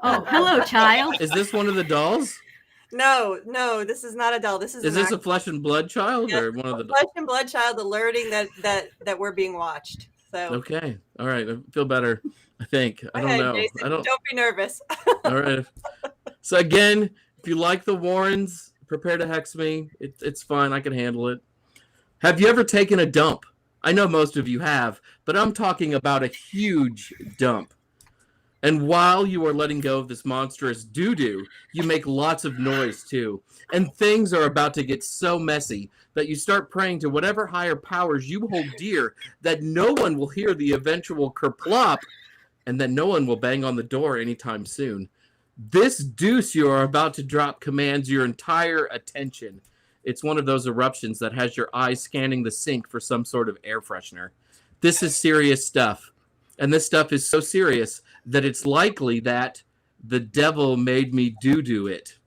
Oh, hello, child. Is this one of the dolls? No, this is not a doll. This is Is this a flesh and blood child or one of the dolls? flesh and blood child alerting that we're being watched. So Okay. All right. I feel better. I think. I go don't ahead, know. Jason. I don't. Don't be nervous. All right. So again, if you like the Warrens, prepare to hex me. It's fine. I can handle it. Have you ever taken a dump? I know most of you have, but I'm talking about a huge dump. And while you are letting go of this monstrous doo-doo, you make lots of noise too. And things are about to get so messy that you start praying to whatever higher powers you hold dear that no one will hear the eventual kerplop and that no one will bang on the door anytime soon. This deuce you are about to drop commands your entire attention. It's one of those eruptions that has your eyes scanning the sink for some sort of air freshener. This is serious stuff. And this stuff is so serious that it's likely that the devil made me do it.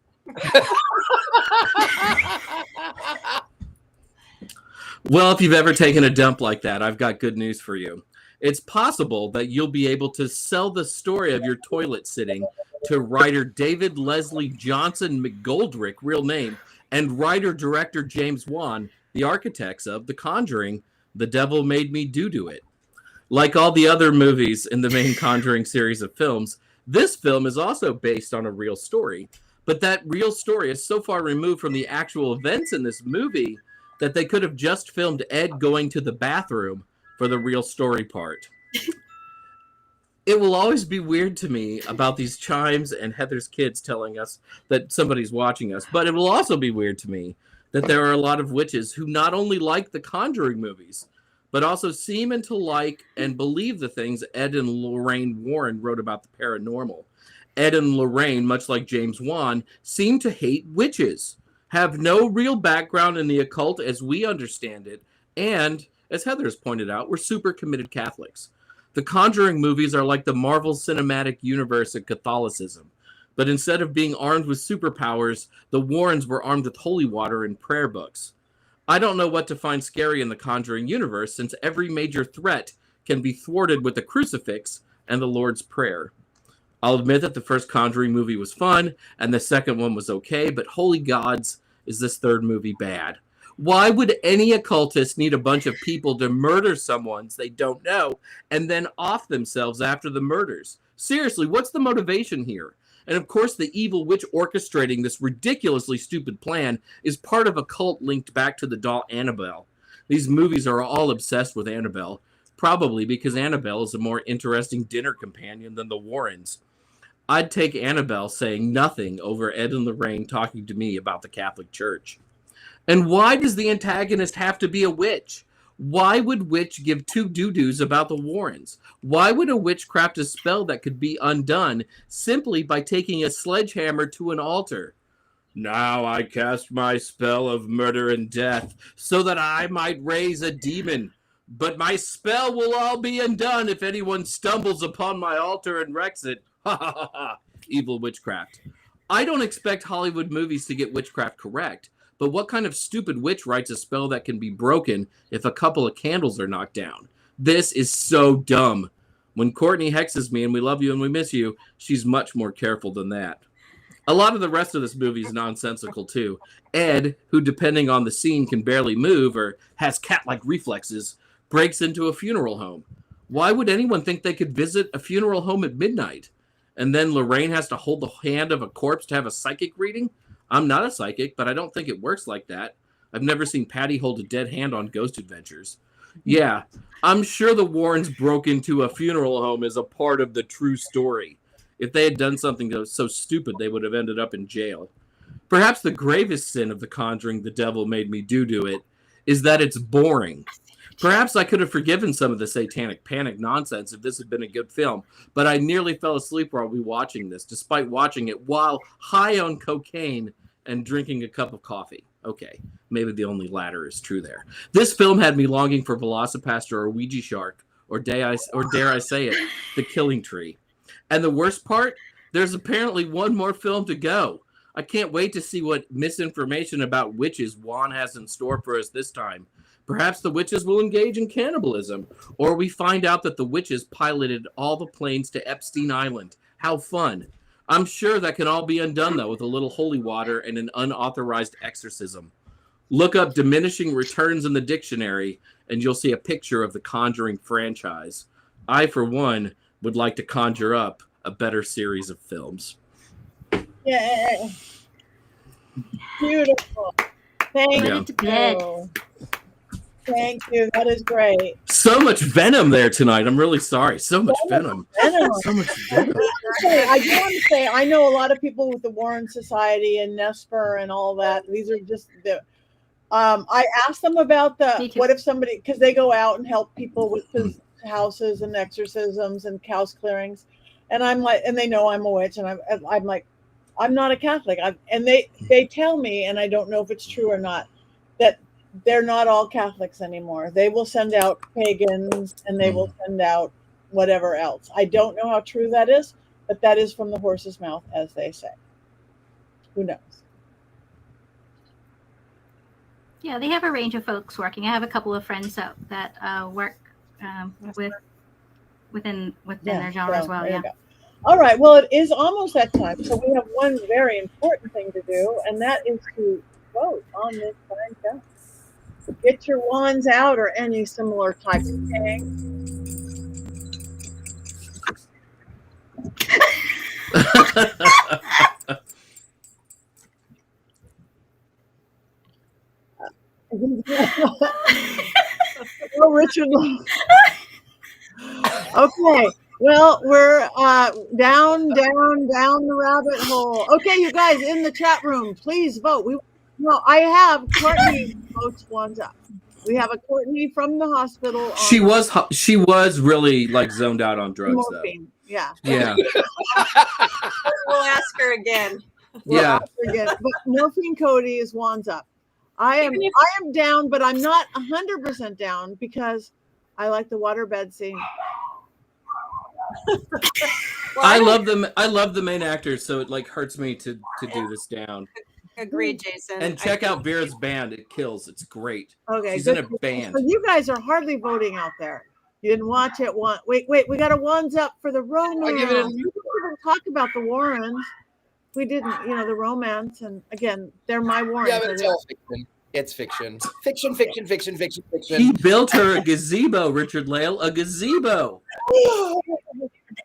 Well, if you've ever taken a dump like that, I've got good news for you. It's possible that you'll be able to sell the story of your toilet sitting to writer David Leslie Johnson McGoldrick, real name, and writer-director James Wan, the architects of The Conjuring, The Devil Made Me Do It. Like all the other movies in the main Conjuring series of films, this film is also based on a real story. But that real story is so far removed from the actual events in this movie that they could have just filmed Ed going to the bathroom for the real story part. It will always be weird to me about these chimes and Heather's kids telling us that somebody's watching us, but it will also be weird to me that there are a lot of witches who not only like the Conjuring movies, but also seem to like and believe the things Ed and Lorraine Warren wrote about the paranormal. Ed and Lorraine, much like James Wan, seem to hate witches, have no real background in the occult as we understand it, and, as Heather has pointed out, we're super committed Catholics. The Conjuring movies are like the Marvel Cinematic Universe of Catholicism, but instead of being armed with superpowers, the Warrens were armed with holy water and prayer books. I don't know what to find scary in the Conjuring universe, since every major threat can be thwarted with a crucifix and the Lord's Prayer. I'll admit that the first Conjuring movie was fun, and the second one was okay, but holy gods, is this third movie bad? Why would any occultist need a bunch of people to murder someone they don't know and then off themselves after the murders? Seriously, what's the motivation here? And of course, the evil witch orchestrating this ridiculously stupid plan is part of a cult linked back to the doll Annabelle. These movies are all obsessed with Annabelle, probably because Annabelle is a more interesting dinner companion than the Warrens. I'd take Annabelle saying nothing over Ed and Lorraine talking to me about the Catholic Church. And why does the antagonist have to be a witch? Why would witch give two doo-doos about the Warrens? Why would a witch craft a spell that could be undone simply by taking a sledgehammer to an altar? Now I cast my spell of murder and death so that I might raise a demon. But my spell will all be undone if anyone stumbles upon my altar and wrecks it. Ha ha ha ha. Evil witchcraft. I don't expect Hollywood movies to get witchcraft correct. But what kind of stupid witch writes a spell that can be broken if a couple of candles are knocked down? This is so dumb. When Courtney hexes me and we love you and we miss you, she's much more careful than that. A lot of the rest of this movie is nonsensical too. Ed, who depending on the scene can barely move or has cat-like reflexes, breaks into a funeral home. Why would anyone think they could visit a funeral home at midnight? And then Lorraine has to hold the hand of a corpse to have a psychic reading? I'm not a psychic, but I don't think it works like that. I've never seen Patti hold a dead hand on Ghost Adventures. Yeah, I'm sure the Warrens broke into a funeral home as a part of the true story. If they had done something so stupid, they would have ended up in jail. Perhaps the gravest sin of The Conjuring, The Devil Made Me Do It, is that it's boring. Perhaps I could have forgiven some of the Satanic Panic nonsense if this had been a good film, but I nearly fell asleep while we were watching this, despite watching it while high on cocaine and drinking a cup of coffee. Okay, maybe the only latter is true there. This film had me longing for Velocipaster or Ouija Shark, or dare I say it, The Killing Tree. And the worst part, there's apparently one more film to go. I can't wait to see what misinformation about witches Wan has in store for us this time. Perhaps the witches will engage in cannibalism, or we find out that the witches piloted all the planes to Epstein Island. How fun. I'm sure that can all be undone, though, with a little holy water and an unauthorized exorcism. Look up diminishing returns in the dictionary, and you'll see a picture of the Conjuring franchise. I, for one, would like to conjure up a better series of films. Yeah. Beautiful. Thank you. Thank you. That is great. So much venom there tonight. I'm really sorry. So much venom. So much venom. I do want to say, I know a lot of people with the Warren Society and Nesper and all that. These are just the. I asked them about what if somebody, because they go out and help people with houses and exorcisms and house clearings. And I'm like, and they know I'm a witch, and I'm like, I'm not a Catholic. And they tell me, and I don't know if it's true or not, that they're not all Catholics anymore. They will send out pagans, and they will send out whatever else. I don't know how true that is, but that is from the horse's mouth, as they say. Who knows? Yeah, they have a range of folks working. I have a couple of friends that work within their genre as well. Yeah. All right. Well, it is almost that time, so we have one very important thing to do, and that is to vote on this fine film. Get your wands out or any similar type of thing. Oh, Richard. Okay. Well, we're down the rabbit hole. Okay, you guys in the chat room, please vote. I have Courtney votes wands up. We have a Courtney from the hospital. She was really like zoned out on drugs morphine. Though. Yeah. Yeah. We'll ask her again. Yeah. But morphine Cody is wands up. I am down, but I'm not 100% down because I like the waterbed scene. Well, I love the main actors, so it like hurts me to do this down. Agreed, Jason. And check out Vera's band; it kills. It's great. Okay, she's in a band. So you guys are hardly voting out there. You didn't watch it. Wait, we got a wands up for the romance. We didn't talk about the Warrens. We didn't, the romance, and again, they're my Warrens. Yeah, but it's all fiction. It's fiction. Fiction. He built her a gazebo, Richard-Lael, a gazebo.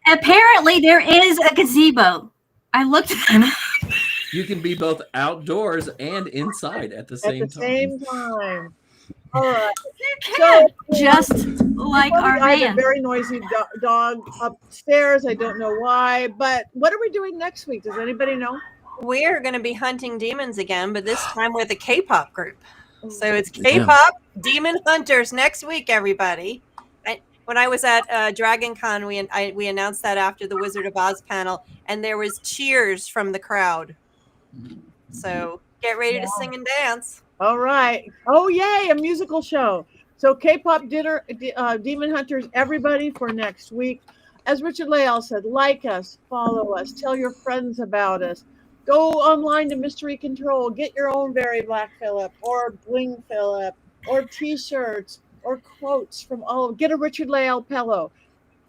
Apparently, there is a gazebo. I looked at it. You can be both outdoors and inside at the same time. All right. You can, just like our I have man. a very noisy dog upstairs. I don't know why, but what are we doing next week? Does anybody know? We're going to be hunting demons again, but this time with a K-pop group. So it's K-pop Demon Hunters next week, everybody. When I was at Dragon Con, we announced that after the Wizard of Oz panel, and there was cheers from the crowd. So get ready to sing and dance. All right. Oh, yay, a musical show. So K-pop dinner, Demon Hunters, everybody for next week. As Richard-Lael said, like us, follow us, tell your friends about us. Go online to Mystery Control. Get your own Very Black Phillip or Bling Phillip or T-shirts or quotes from all. Get a Richard-Lael pillow.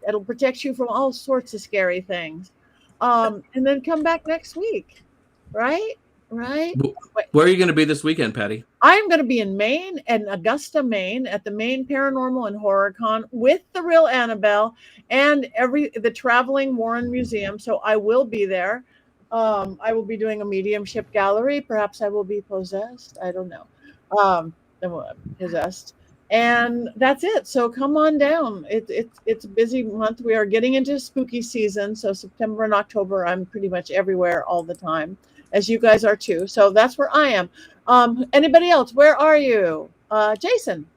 It'll protect you from all sorts of scary things. And then come back next week. Right? Where are you going to be this weekend, Patti? I'm going to be in Maine, in Augusta, Maine, at the Maine Paranormal and Horror Con with the real Annabelle and the traveling Warren Museum. So I will be there. I will be doing a mediumship gallery. Perhaps I will be possessed. I don't know. Possessed. And that's it. So come on down. It's a busy month. We are getting into spooky season. So September and October, I'm pretty much everywhere all the time, as you guys are too. So that's where I am. Anybody else? Where are you? Jason?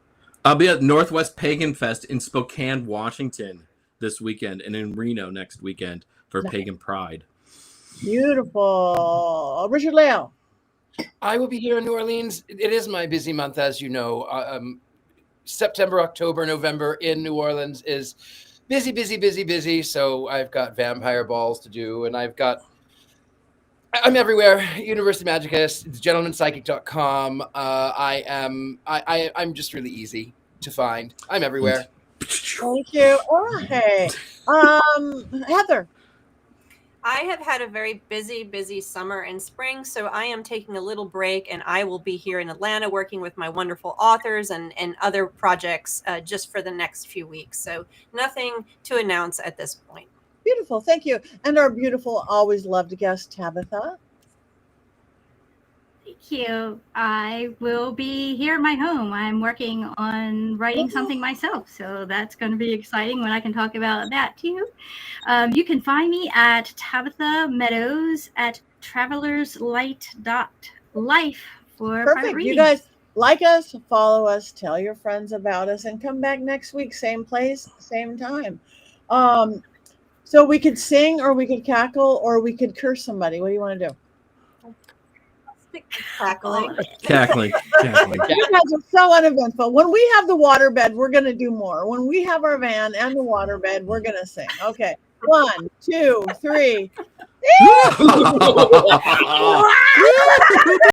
I'll be at Northwest Pagan Fest in Spokane, Washington this weekend, and in Reno next weekend for Pagan Pride. Beautiful. Richard-Lael? I will be here in New Orleans. It is my busy month, as you know. September, October, November in New Orleans is busy. So I've got vampire balls to do, and I'm everywhere. University Magicus, it's gentlemanpsychic.com. I'm just really easy to find. I'm everywhere. Thank you. Okay. Heather? I have had a very busy summer and spring, so I am taking a little break, and I will be here in Atlanta working with my wonderful authors and other projects just for the next few weeks. So nothing to announce at this point. Beautiful. Thank you. And our beautiful, always loved guest, Tabitha. Thank you. I will be here at my home. I'm working on writing something myself, so that's going to be exciting when I can talk about that too. You can find me at Tabitha Meadows at travelerslight.life for private Perfect. readings. You guys like us, follow us, tell your friends about us, and come back next week, same place, same time. So we could sing, or we could cackle, or we could curse somebody. What do you want to do? Stick to cackling. Cackling. You guys are so uneventful. When we have the waterbed, we're going to do more. When we have our van and the waterbed, we're going to sing. Okay. 1, 2, 3.